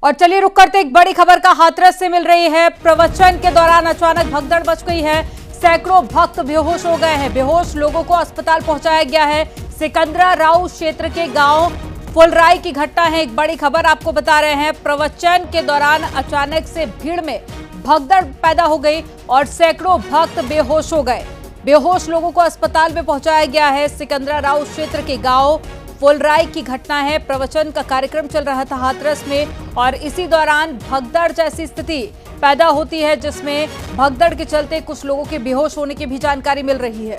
और चलिए रुक करते एक बड़ी खबर का हाथरस से मिल रही है। प्रवचन के दौरान अचानक भगदड़ मच गई है। सैकड़ों भक्त बेहोश हो गए हैं। बेहोश लोगों को अस्पताल पहुंचाया गया है। सिकंदराराव क्षेत्र के गांव फुलराई की घटना है। एक बड़ी खबर आपको बता रहे हैं। प्रवचन के दौरान अचानक से भीड़ में भगदड़ पैदा हो गई और सैकड़ों भक्त बेहोश हो गए। बेहोश लोगों को अस्पताल में पहुंचाया गया है। सिकंदराराव क्षेत्र के गांव फुलराई की घटना है। प्रवचन का कार्यक्रम चल रहा था हाथरस में और इसी दौरान भगदड़ जैसी स्थिति पैदा होती है, जिसमें भगदड़ के चलते कुछ लोगों के बेहोश होने की भी जानकारी मिल रही है।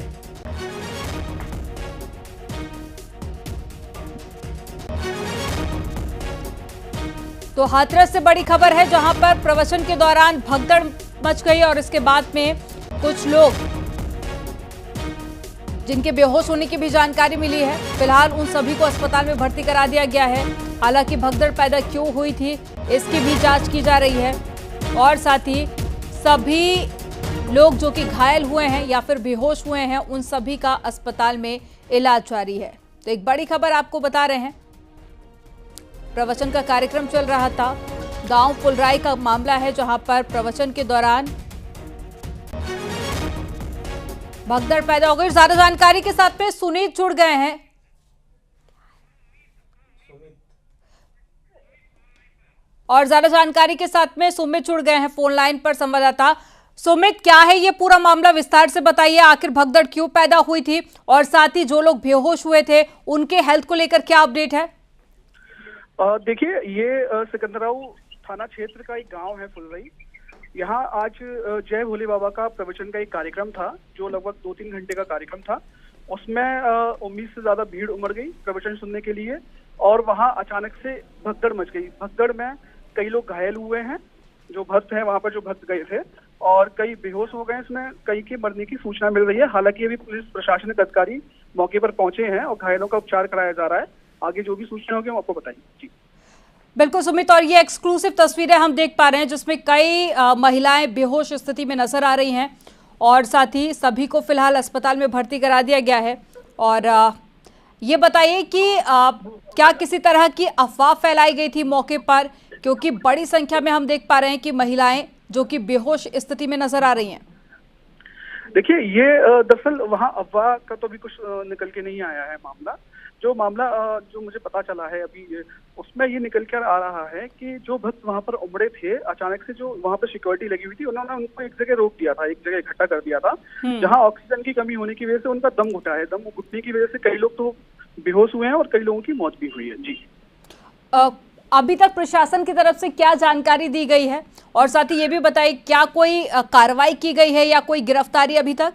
तो हाथरस से बड़ी खबर है, जहां पर प्रवचन के दौरान भगदड़ मच गई और इसके बाद में कुछ लोग जिनके बेहोश होने की भी जानकारी मिली है। फिलहाल उन सभी को अस्पताल में भर्ती करा दिया गया है। हालांकि भगदड़ पैदा क्यों हुई थी, इसकी भी जांच की जा रही है और साथ ही सभी लोग जो कि घायल हुए हैं या फिर बेहोश हुए हैं, उन सभी का अस्पताल में इलाज जारी है। तो एक बड़ी खबर आपको बता रहे हैं। प्रवचन का कार्यक्रम चल रहा था। गांव फुलराई का मामला है, जहां पर प्रवचन के दौरान भगदड़ पैदा हो गई। ज्यादा जानकारी के साथ में सुनीत जुड़ गए हैं। और ज्यादा जानकारी के साथ में सुमित जुड़ गए हैं फोन लाइन पर संवाददाता। सुमित, क्या है ये पूरा मामला, विस्तार से बताइए। आखिर भगदड़ क्यों पैदा हुई थी और साथ ही जो लोग बेहोश हुए थे उनके हेल्थ को लेकर क्या अपडेट है? देखिए, ये सिकंदराव थाना क्षेत्र का एक गांव है फुलराई। यहाँ आज जय भोले बाबा का प्रवचन का एक कार्यक्रम था, जो लगभग 2-3 घंटे का कार्यक्रम था। उसमें 19 से ज्यादा भीड़ उमड़ गई प्रवचन सुनने के लिए और वहाँ अचानक से भगदड़ मच गई। भगदड़ में कई लोग घायल हुए हैं, जो भक्त हैं वहाँ पर जो भक्त गए थे, और कई बेहोश हो गए। इसमें कई के मरने की सूचना मिल रही है। हालांकि अभी पुलिस प्रशासनिक अधिकारी मौके पर पहुंचे हैं और घायलों का उपचार कराया जा रहा है। आगे जो भी सूचना होगी हम आपको बताएंगे। जी बिल्कुल सुमित, और ये एक्सक्लूसिव तस्वीरें हम देख पा रहे हैं, जिसमें कई महिलाएं बेहोश स्थिति में नजर आ रही हैं और साथ ही सभी को फिलहाल अस्पताल में भर्ती करा दिया गया है। और ये बताइए कि क्या किसी तरह की अफवाह फैलाई गई थी मौके पर, क्योंकि बड़ी संख्या में हम देख पा रहे हैं कि महिलाएं जो कि बेहोश स्थिति में नजर आ रही हैं। देखिए, ये दरअसल वहाँ अफवाह का तो अभी कुछ निकल के नहीं आया है। मामला जो मुझे पता चला है अभी, उसमें ये निकल कर आ रहा है कि जो भक्त वहाँ पर उमड़े थे, अचानक से जो वहाँ पर सिक्योरिटी लगी हुई थी, उन्होंने उनको एक जगह रोक दिया था, एक जगह इकट्ठा कर दिया था, जहाँ ऑक्सीजन की कमी होने की वजह से उनका दम घुटा है। दम घुटने की वजह से कई लोग तो बेहोश हुए हैं और कई लोगों की मौत भी हुई है। जी अभी तक प्रशासन की तरफ से क्या जानकारी दी गई है और साथ ही ये भी बताइए, क्या कोई कार्रवाई की गई है या कोई गिरफ्तारी अभी तक?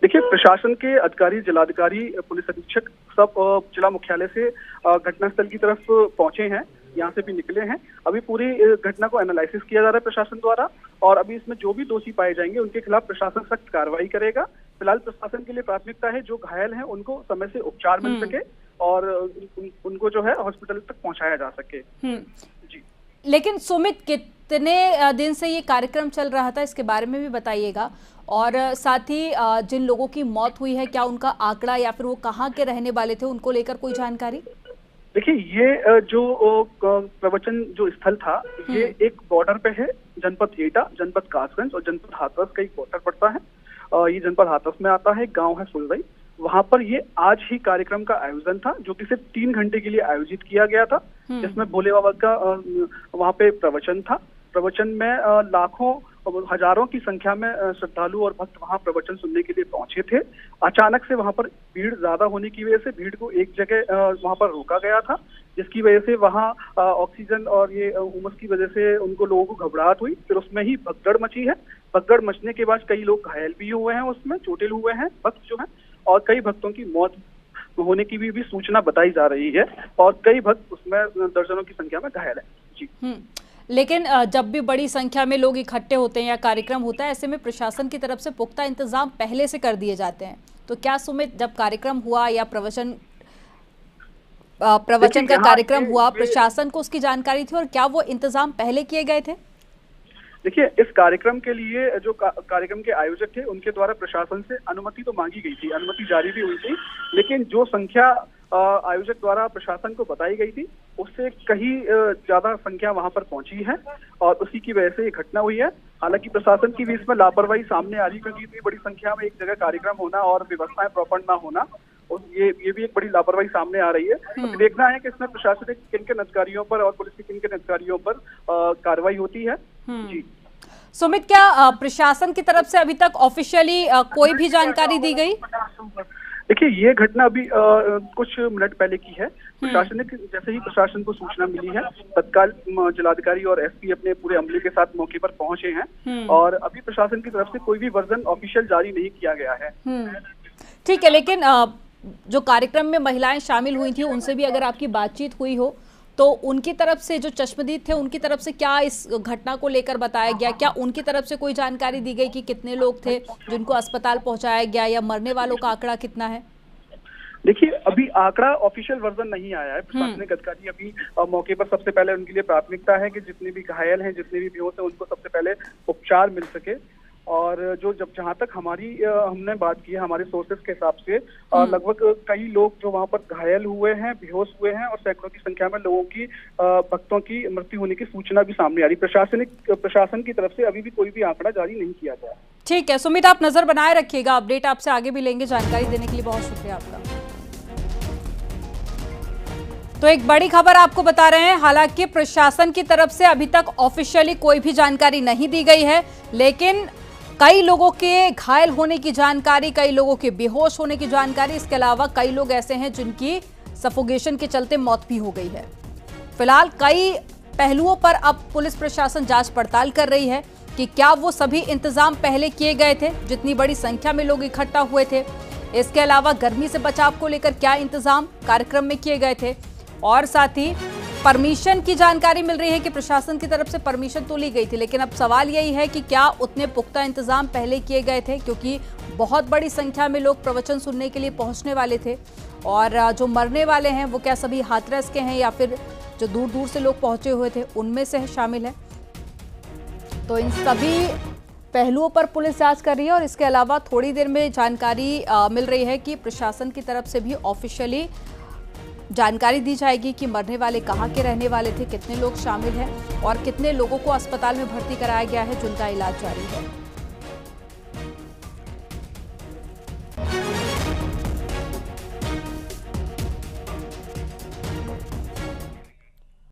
देखिए, प्रशासन के अधिकारी, जिलाधिकारी, पुलिस अधीक्षक सब जिला मुख्यालय से घटनास्थल की तरफ पहुंचे हैं, यहाँ से भी निकले हैं। अभी पूरी घटना को एनालिसिस किया जा रहा है प्रशासन द्वारा और अभी इसमें जो भी दोषी पाए जाएंगे उनके खिलाफ प्रशासन सख्त कार्रवाई करेगा। फिलहाल प्रशासन के लिए प्राथमिकता है जो घायल हैं उनको समय से उपचार मिल सके और उनको जो है हॉस्पिटल तक पहुंचाया जा सके। जी, लेकिन सुमित, कितने दिन से ये कार्यक्रम चल रहा था, इसके बारे में भी बताइएगा। और साथ ही जिन लोगों की मौत हुई है, क्या उनका आंकड़ा या फिर वो कहाँ के रहने वाले थे, उनको लेकर कोई जानकारी? देखिए, ये जो प्रवचन जो स्थल था, ये एक बॉर्डर पे है। जनपद एटा, जनपद कासगंज और जनपद हाथरस का एक बॉर्डर पड़ता है। ये जनपद हाथरस में आता है। गांव है फुलराई। वहां पर ये आज ही कार्यक्रम का आयोजन था, जो कि सिर्फ 3 घंटे के लिए आयोजित किया गया था, जिसमें भोले बाबा का वहां पे प्रवचन था। प्रवचन में लाखों हजारों की संख्या में श्रद्धालु और भक्त वहां प्रवचन सुनने के लिए पहुंचे थे। अचानक से वहां पर भीड़ ज्यादा होने की वजह से भीड़ को एक जगह वहां पर रोका गया था, जिसकी वजह से वहां ऑक्सीजन और ये उमस की वजह से उनको लोगों को घबराहट हुई। फिर उसमें ही भगदड़ मची है। भगदड़ मचने के बाद कई लोग घायल भी हुए हैं, उसमें चोटिल हुए हैं भक्त जो हैं, और कई भक्तों की मौत होने की भी सूचना बताई जा रही है और कई भक्त उसमें दर्जनों की संख्या में घायल है। जी लेकिन जब भी बड़ी संख्या में लोग इकट्ठे होते हैं या कार्यक्रम होता है, ऐसे में प्रशासन की तरफ से पुख्ता इंतजाम पहले से कर दिए जाते हैं। तो क्या सुमित, जब कार्यक्रम हुआ या प्रवचन का कार्यक्रम हुआ, प्रशासन को उसकी जानकारी थी और क्या वो इंतजाम पहले किए गए थे? देखिए, इस कार्यक्रम के लिए जो कार्यक्रम के आयोजक थे, उनके द्वारा प्रशासन से अनुमति तो मांगी गई थी, अनुमति जारी भी हुई थी, लेकिन जो संख्या आयोजक द्वारा प्रशासन को बताई गई थी, उससे कहीं ज्यादा संख्या वहां पर पहुंची है और उसी की वजह से ये घटना हुई है। हालांकि प्रशासन की भी इसमें लापरवाही सामने आ रही, क्योंकि इतनी बड़ी संख्या में एक जगह कार्यक्रम होना और व्यवस्थाएं प्रॉपर ना होना, और ये भी एक बड़ी लापरवाही सामने आ रही है। तो देखना है कि इसमें प्रशासनिक किन किन अधिकारियों पर और पुलिस के किन किन अधिकारियों पर कार्रवाई होती है। जी सुमित, क्या प्रशासन की तरफ से अभी तक ऑफिशियली कोई भी जानकारी दी गई? देखिए, ये घटना अभी कुछ मिनट पहले की है। प्रशासनिक जैसे ही प्रशासन को सूचना मिली है, तत्काल जिलाधिकारी और एसपी अपने पूरे अमले के साथ मौके पर पहुंचे हैं और अभी प्रशासन की तरफ से कोई भी वर्जन ऑफिशियल जारी नहीं किया गया है। ठीक है, लेकिन जो कार्यक्रम में महिलाएं शामिल हुई थी उनसे भी अगर आपकी बातचीत हुई हो तो उनकी तरफ से, जो चश्मदीद थे, उनकी तरफ से क्या इस घटना को लेकर बताया गया? क्या उनकी तरफ से कोई जानकारी दी गई कि कितने लोग थे जिनको अस्पताल पहुंचाया गया या मरने वालों का आंकड़ा कितना है? देखिए, अभी आंकड़ा ऑफिशियल वर्जन नहीं आया है। प्रशासनिक अधिकारी अभी मौके पर सबसे पहले उनके लिए प्राथमिकता है कि जितने भी घायल हैं, जितने भी बेहोश हैं, उनको सबसे पहले उपचार मिल सके। और जहां तक हमने बात की है हमारे सोर्सेस के हिसाब से, लगभग कई लोग जो वहां पर घायल हुए हैं, बेहोश हुए हैं और सैकड़ों की संख्या में लोगों की भक्तों की मृत्यु होने की सूचना भी सामने आ रही। प्रशासन की तरफ से अभी भी कोई भी आंकड़ा जारी नहीं किया गया। ठीक है सुमित, आप नजर बनाए रखिएगा, अपडेट आपसे आगे भी लेंगे। जानकारी देने के लिए बहुत शुक्रिया आपका। तो एक बड़ी खबर आपको बता रहे हैं, हालांकि प्रशासन की तरफ से अभी तक ऑफिशियली कोई भी जानकारी नहीं दी गई है, लेकिन कई लोगों के घायल होने की जानकारी, कई लोगों के बेहोश होने की जानकारी, इसके अलावा कई लोग ऐसे हैं जिनकी सफोकेशन के चलते मौत भी हो गई है। फिलहाल कई पहलुओं पर अब पुलिस प्रशासन जांच पड़ताल कर रही है कि क्या वो सभी इंतजाम पहले किए गए थे, जितनी बड़ी संख्या में लोग इकट्ठा हुए थे। इसके अलावा गर्मी से बचाव को लेकर क्या इंतजाम कार्यक्रम में किए गए थे, और साथ ही परमिशन की जानकारी मिल रही है कि प्रशासन की तरफ से परमिशन तो ली गई थी, लेकिन अब सवाल यही है कि क्या उतने पुख्ता इंतजाम पहले किए गए थे, क्योंकि बहुत बड़ी संख्या में लोग प्रवचन सुनने के लिए पहुंचने वाले थे। और जो मरने वाले हैं वो क्या सभी हाथरस के हैं या फिर जो दूर दूर से लोग पहुंचे हुए थे उनमें से शामिल है? तो इन सभी पहलुओं पर पुलिस जांच कर रही है और इसके अलावा थोड़ी देर में जानकारी मिल रही है कि प्रशासन की तरफ से भी ऑफिशियली जानकारी दी जाएगी कि मरने वाले कहाँ के रहने वाले थे, कितने लोग शामिल हैं और कितने लोगों को अस्पताल में भर्ती कराया गया है जिनका इलाज जारी है।